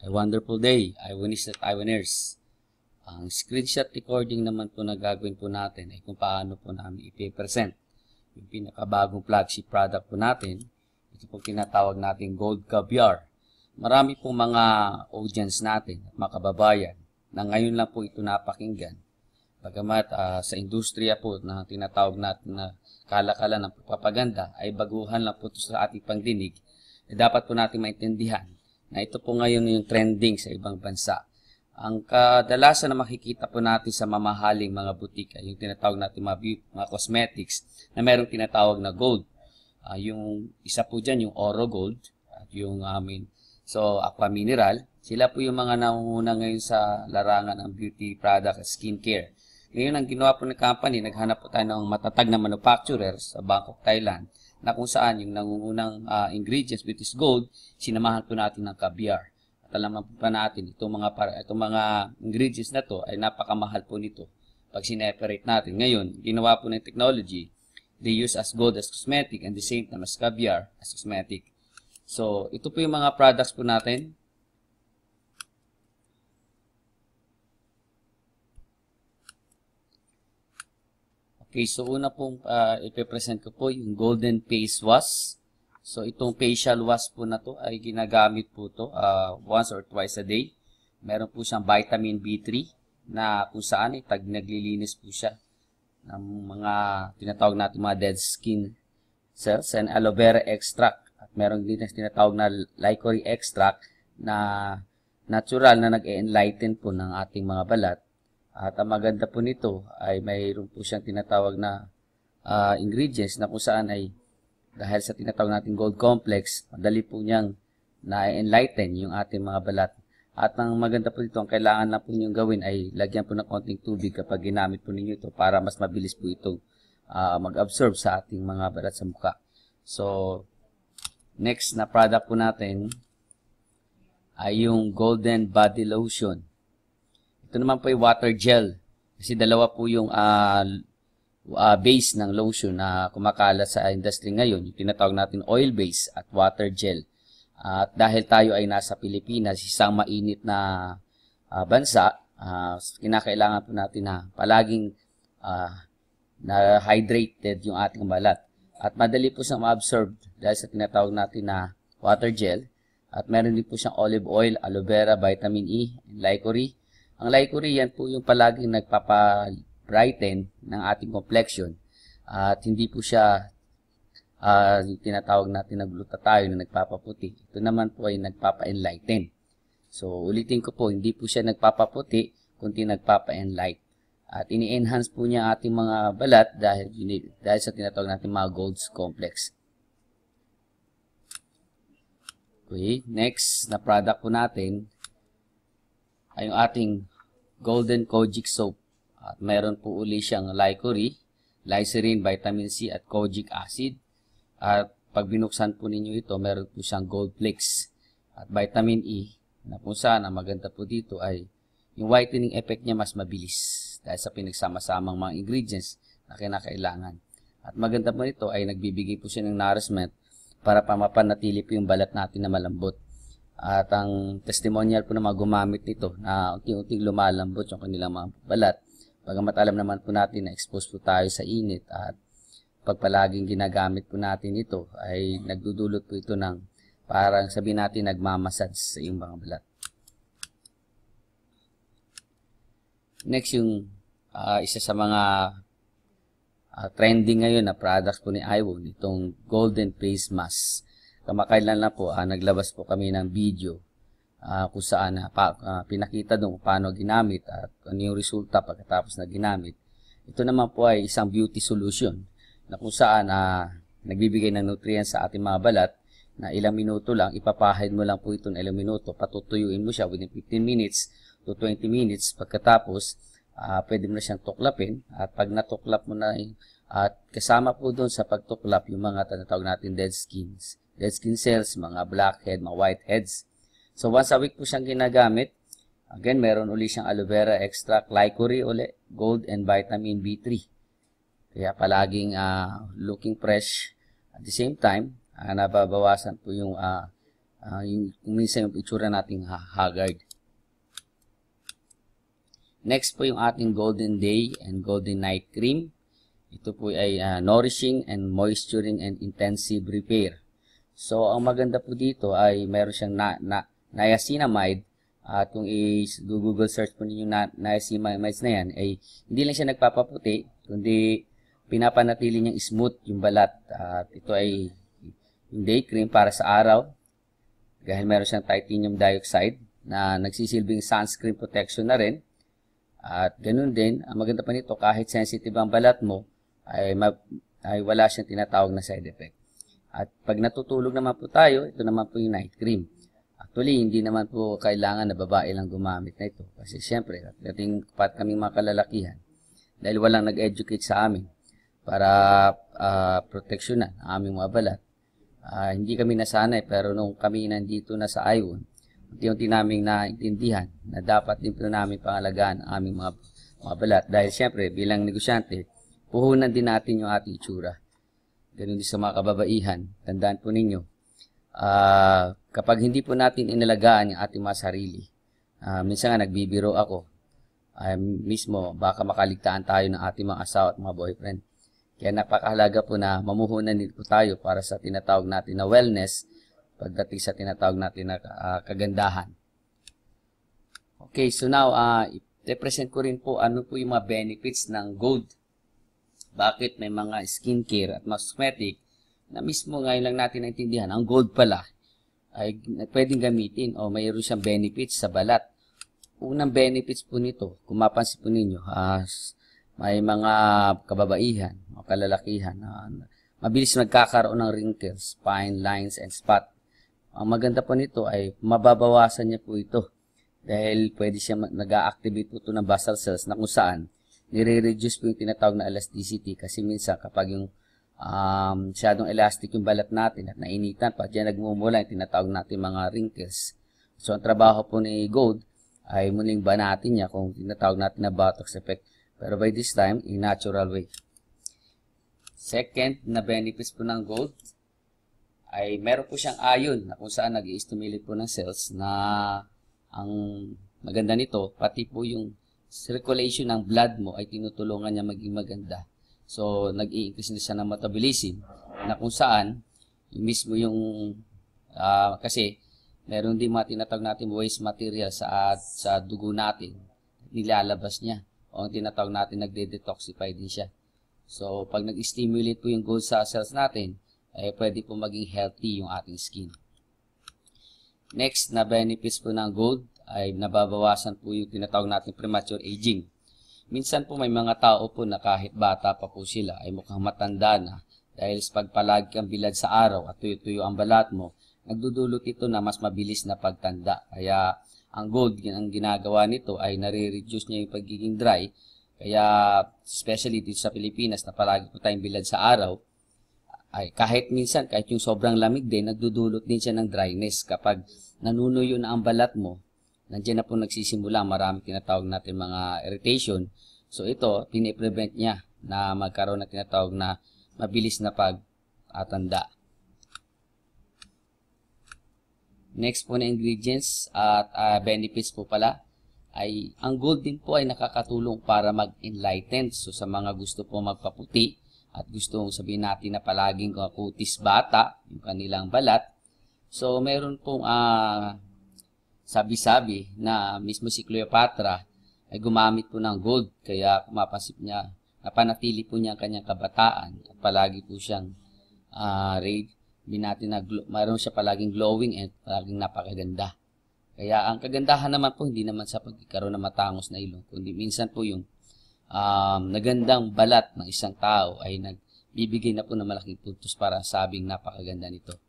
A wonderful day, Iwanis at Iwaners. Ang screenshot recording naman po na gagawin po natin ay kung paano po namin ipipresent yung pinakabagong flagship product po natin. Ito po tinatawag natin Gold Caviar. Marami po mga audience natin at mga kababayan na ngayon lang po ito napakinggan. Bagamat sa industriya po na tinatawag natin na kalakalan ng propaganda ay baguhan lang po ito sa ating pangdinig, dapat po natin maintindihan na ito po ngayon yung trending sa ibang bansa. Ang kadalasan na makikita po natin sa mamahaling mga butika, yung tinatawag natin mga cosmetics na mayroong tinatawag na gold. Yung isa po dyan, yung Oro Gold, at yung Aqua Mineral. Sila po yung mga nangunguna ngayon sa larangan ng beauty product at skincare. Ngayon, ang ginawa po ng company, naghanap po tayo ng matatag na manufacturers sa Bangkok, Thailand, na kung saan yung nangungunang ingredients, which is gold, sinamahan po natin ng caviar. At alam po pa natin, itong mga ingredients na to ay napakamahal po nito pag sineparate natin. Ngayon, ginawa po ng technology, they use as gold as cosmetic and the same time as caviar as cosmetic. So, ito po yung mga products po natin. Okay, so una pong ipipresent ko po yung Golden Face Wash. So, itong facial wash po na to ay ginagamit po to once or twice a day. Meron po siyang vitamin B3 na kung saan ay naglilinis po siya ng mga tinatawag natin mga dead skin cells and aloe vera extract. At meron din na tinatawag na liquori extract na natural na nag-enlighten po ng ating mga balat. At ang maganda po nito ay mayroon po siyang tinatawag na ingredients na kung saan ay dahil sa tinatawag natin gold complex, madali po niyang na-enlighten yung ating mga balat. At ang maganda po dito, ang kailangan na po niyong gawin ay lagyan po ng konting tubig kapag ginamit po ninyo ito para mas mabilis po itong mag-absorb sa ating mga balat sa mukha. So, next na product po natin ay yung Golden Body Lotion. Ito naman po ay water gel. Kasi dalawa po yung base ng lotion na kumakalat sa industry ngayon. Yung tinatawag natin oil base at water gel. At dahil tayo ay nasa Pilipinas, isang mainit na bansa, kinakailangan po natin na palaging na hydrated yung ating balat. At madali po siyang ma-absorb dahil sa tinatawag natin na water gel. At meron din po siyang olive oil, aloe vera, vitamin E, and liquori. Ang liquori, yan po yung palaging nagpapa-brighten ng ating complexion. At hindi po siya yung tinatawag natin na glutathione na nagpapaputi. Ito naman po ay nagpapa-enlighten. So, ulitin ko po, hindi po siya nagpapaputi, kundi nagpapa-enlight. At ini-enhance po niya ating mga balat dahil sa tinatawag natin mga gold complex. Okay, next na product po natin ay yung ating Golden Kojic Soap. At meron po uli siyang liquori, glycerin, vitamin C at kojic acid. At pag binuksan po ninyo ito, meron po siyang gold flakes at vitamin E na kung saan ang maganda po dito ay yung whitening effect niya mas mabilis dahil sa pinagsama-samang mga ingredients na kinakailangan. At maganda po nito ay nagbibigay po siya ng nourishment para mapanatili po yung balat natin na malambot. At ang testimonial po na mga gumamit nito na unti-unting lumalambot yung kanilang mga balat. Bagamat alam naman po natin na expose po tayo sa init at pag palaging ginagamit po natin ito ay nagdudulot po ito ng parang sabihin natin nagmamassage sa iyong mga balat. Next yung isa sa mga trending ngayon na products po ni Iwon, itong Golden Face Mask. Kamakailan lang po, naglabas po kami ng video kung saan pinakita doon kung paano ginamit at ano yung resulta pagkatapos na ginamit. Ito naman po ay isang beauty solution na kung saan nagbibigay ng nutrients sa ating mga balat na ilang minuto lang, ipapahid mo lang po ito ng ilang minuto, patutuyuin mo siya within 15 minutes to 20 minutes. Pagkatapos, pwede mo na siyang tuklapin at pag natuklap mo na at kasama po doon sa pagtuklap yung mga tinatawag natin dead skin cells, mga blackhead, mga whiteheads. So once a week po siyang ginagamit. Again, meron uli siyang aloe vera extract, liquori uli, gold and vitamin B3. Kaya palaging looking fresh. At the same time, nababawasan po yung Kung minsan yung itsura nating haggard. Next po yung ating Golden Day and Golden Night Cream. Ito po ay nourishing and moisturing and intensive repair. So, ang maganda po dito ay meron siyang niacinamide. At kung i-google search po ninyo niacinamides na yan, ay hindi lang siya nagpapaputi, kundi pinapanatili niyang smooth yung balat. At ito ay yung day cream para sa araw. Dahil meron siyang titanium dioxide na nagsisilbing sunscreen protection na rin. At ganun din, ang maganda pa nito, kahit sensitive ang balat mo, ay wala siyang tinatawag na side effect. At pag natutulog naman po tayo, ito naman po yung night cream. Actually, hindi naman po kailangan na babae lang gumamit na ito. Kasi siyempre, dating kaming mga kalalakihan, dahil walang nag-educate sa amin para proteksyonan ang aming mga balat. Hindi kami nasanay, pero nung kami nandito na sa Iwon, unti-unti namin naintindihan na dapat din po namin pangalagaan ang aming mga balat. Dahil siyempre, bilang negosyante, puhunan din natin yung ating itsura. Ganun din sa mga kababaihan. Tandaan po ninyo, kapag hindi po natin inalagaan yung ating mga sarili, minsan nga nagbibiro ako, mismo baka makaligtaan tayo ng ating mga asawa at mga boyfriend. Kaya napakahalaga po na mamuhunan din po tayo para sa tinatawag natin na wellness pagdating sa tinatawag natin na kagandahan. Okay, so now, i-present ko rin po ano po yung mga benefits ng gold. Bakit may mga skincare at mga cosmetic na mismo ngayon lang natin naintindihan, ang gold pala ay pwedeng gamitin o mayroon siyang benefits sa balat. Unang benefits po nito, kung mapansin po ninyo, may mga kababaihan o kalalakihan na mabilis nagkakaroon ng wrinkles, fine lines, and spot. Ang maganda po nito ay mababawasan niya po ito dahil pwede siya nag-a-activate po ito ng basal cells na kung saan nire-reduce po yung tinatawag na elasticity kasi minsan kapag yung masyadong elastic yung balat natin at nainitan pa, diyan nagmumula yung tinatawag natin mga wrinkles. So, ang trabaho po ni gold ay muling banatin niya kung tinatawag natin na Botox effect. Pero by this time, in natural way. Second na benefits po ng gold ay meron po siyang iron na kung saan nag-i-stimulate po ng cells na ang maganda nito, pati po yung circulation ng blood mo ay tinutulungan niya maging maganda. So, nag-i-increase na siya ng metabolism na kung saan mismo yung kasi meron din mga tinatawag natin waste material sa dugo natin, nilalabas niya. O ang tinatawag natin, nagde-detoxify din siya. So, pag nag-stimulate po yung gold sa cells natin, ay pwede po maging healthy yung ating skin. Next na benefits po ng gold ay nababawasan po yung tinatawag natin premature aging. Minsan po may mga tao po na kahit bata pa po sila ay mukhang matanda na dahil sa pagpalagi kang bilad sa araw at tuyo-tuyo ang balat mo, nagdudulot ito na mas mabilis na pagtanda. Kaya ang gold, ang ginagawa nito ay nare-reduce niya yung pagiging dry. Kaya, especially dito sa Pilipinas na palagi po tayong bilad sa araw, ay kahit minsan, kahit yung sobrang lamig din, nagdudulot din siya ng dryness. Kapag nanunuyo na ang balat mo, nandiyan na po nagsisimula, marami tinatawag natin mga irritation. So ito, piniprevent niya na magkaroon ng tinatawag na mabilis na pagtanda. Next po na ingredients at benefits po pala ay ang gold din po ay nakakatulong para mag-enlighten. So sa mga gusto po magpaputi at gusto sabihin natin na palaging kutis bata yung kanilang balat. So meron pong sabi-sabi na mismo si Cleopatra ay gumamit po ng gold kaya mapansin niya napanatili po niya ang kanyang kabataan at palagi po siyang natin na mayroon siya palaging glowing and palaging napakaganda. Kaya ang kagandahan naman po hindi naman sa pagkakaroon ng matangos na ilong, kundi minsan po yung nagandang balat ng isang tao ay nagbibigay na po ng malaking puntos para sabing napakaganda nito.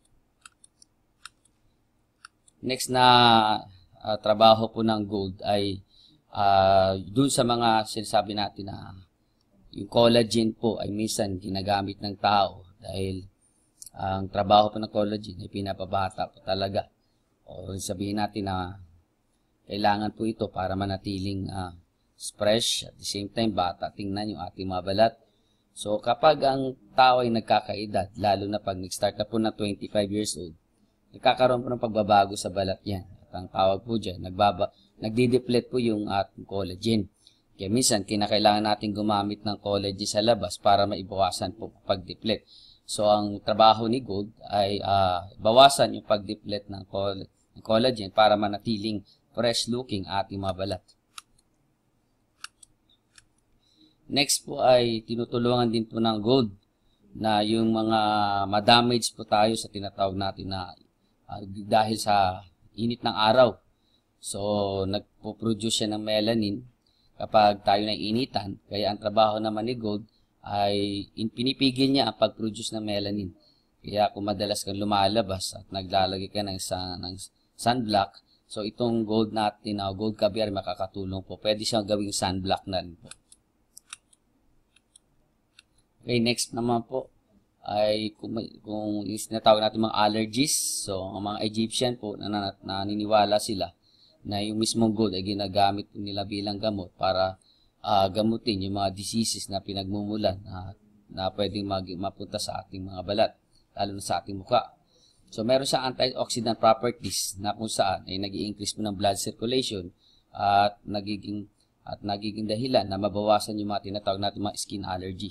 Next na trabaho po ng gold ay dun sa mga sinasabi natin na yung collagen po ay minsan ginagamit ng tao dahil ang trabaho po ng collagen ay pinapabata po talaga. O sabihin natin na kailangan po ito para manatiling fresh at the same time bata tingnan yung ating mga balat. So kapag ang tao ay nagkakaedad, lalo na pag nag-start na po na 25 years old, nagkakaroon po ng pagbabago sa balat yan. At ang tawag po dyan, nagdi-deplete po yung ating collagen. Kaya minsan, kinakailangan natin gumamit ng collagen sa labas para maibawasan po pag-deplete. So, ang trabaho ni gold ay bawasan yung pag-deplete ng collagen para manatiling fresh looking ating mga balat. Next po ay tinutulungan din po ng gold na yung mga ma-damage po tayo sa tinatawag natin na dahil sa init ng araw. So, nagpo-produce siya ng melanin kapag tayo naiinitan. Kaya ang trabaho naman ni gold ay pinipigil niya ang pag-produce ng melanin. Kaya kung madalas kang lumalabas at naglalagay ka ng sunblock, so itong gold natin, gold caviar, makakatulong po. Pwede siyang gawing sunblock na rin po. Okay, next naman po ay kung sinatawag natin mga allergies. So, ang mga Egyptian po, naniniwala sila na yung mismong gold ay ginagamit nila bilang gamot para gamutin yung mga diseases na pinagmumulan na pwedeng mapunta sa ating mga balat, lalo na sa ating muka. So, meron siyang antioxidant properties na kung saan ay nag-i-increase mo ng blood circulation at nagiging dahilan na mabawasan yung mga tinatawag natin mga skin allergy.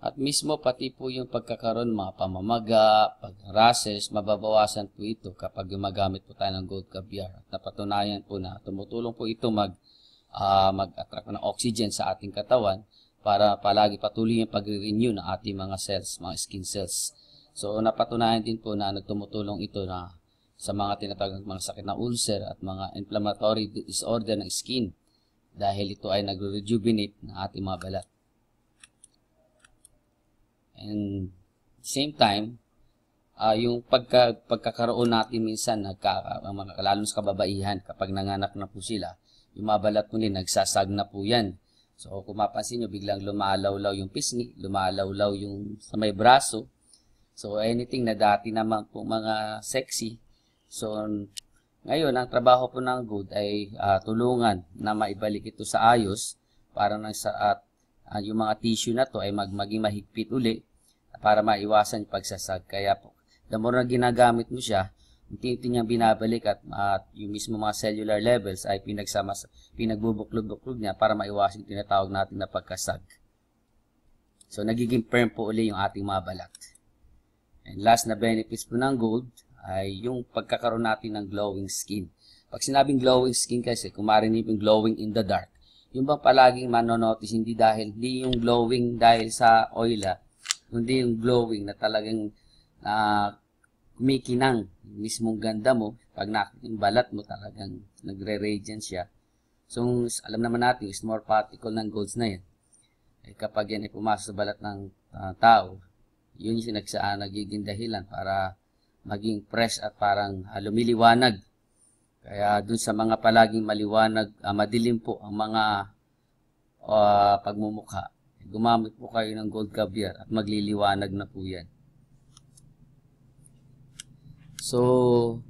At mismo pati po yung pagkakaroon mga pamamaga, pag-rashes, mababawasan po ito kapag gumagamit po tayo ng gold caviar. At napatunayan po na tumutulong po ito mag-attract ng oxygen sa ating katawan para palagi patuloy yung pag-renew ng ating mga cells, mga skin cells. So napatunayan din po na tumutulong ito na sa mga tinatawag mga sakit na ulcer at mga inflammatory disorder ng skin dahil ito ay nagre-rejuvenate ng ating mga balat. And same time, yung pagkakaroon natin minsan, lalo sa kababaihan, kapag nanganak na po sila, yung mga balat po nila, nagsasag na po yan. So, kung mapansin nyo, biglang lumalawlaw yung pisngi, lumalawlaw yung sa may braso. So, anything na dati naman po mga sexy. So, ngayon, ang trabaho po ng gold ay tulungan na maibalik ito sa ayos para yung mga tissue na to ay maging mahigpit uli para maiwasan yung pagsasag. Kaya po, the more na ginagamit mo siya, unti-unti niyang binabalik at yung mismo mga cellular levels ay pinagbubuklog-buklog niya para maiwasan yung tinatawag natin na pagkasag. So, nagiging firm po uli yung ating mga balat. And last na benefits po ng gold ay yung pagkakaroon natin ng glowing skin. Pag sinabing glowing skin kasi, kung marinig yung glowing in the dark, yung bang palaging manonotice, hindi yung glowing dahil sa oil, kundi yung glowing na talagang kumikinang yung mismong ganda mo. Pag nakita yung balat mo, talagang nagre-radiant siya. So, alam naman natin, yung small particle ng golds na yan, ay kapag yan ay pumasok sa balat ng tao, yun yung nagiging dahilan para maging fresh at parang lumiliwanag. Kaya dun sa mga palaging maliwanag, madilim po ang mga pagmumukha, gumamit po kayo ng gold caviar at magliliwanag na po yan. So,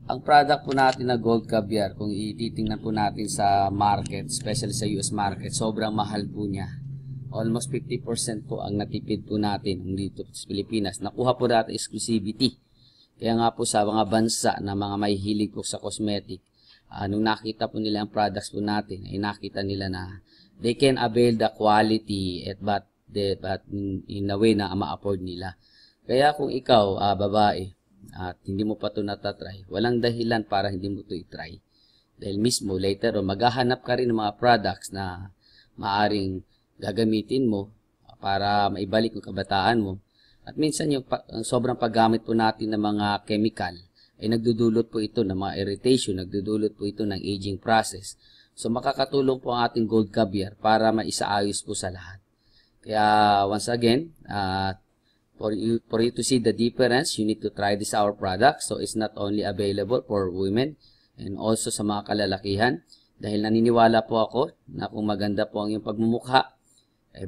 ang product po natin na gold caviar, kung ititingnan po natin sa market, especially sa US market, sobrang mahal po niya. Almost 50% po ang natipid po natin dito sa Pilipinas. Nakuha po natin exclusivity. Kaya nga po sa mga bansa na mga may hilig po sa cosmetic, nung nakita po nila ang products po natin, ay nakita nila na they can avail the quality but in a way na ma-afford nila. Kaya kung ikaw, babae, at hindi mo pa ito natatry, walang dahilan para hindi mo ito itry. Dahil mismo, later on, maghahanap ka rin ng mga products na maaring gagamitin mo para maibalik yung kabataan mo. At minsan yung sobrang paggamit po natin ng mga chemical ay nagdudulot po ito ng mga irritation, nagdudulot po ito ng aging process. So makakatulong po ang ating gold caviar para maisaayos po sa lahat. Kaya once again, for you to see the difference, you need to try this our product. So it's not only available for women and also sa mga kalalakihan. Dahil naniniwala po ako na kung maganda po ang iyong pagmumukha,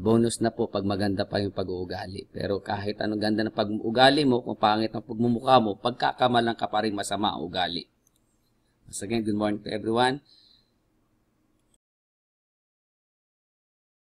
bonus na po pag maganda pa yung pag-uugali. Pero kahit anong ganda ng pag-uugali mo, kung pangit ang pagmumukha mo, pagkakamalang ka pa rin masama ang ugali. Once again, good morning to everyone.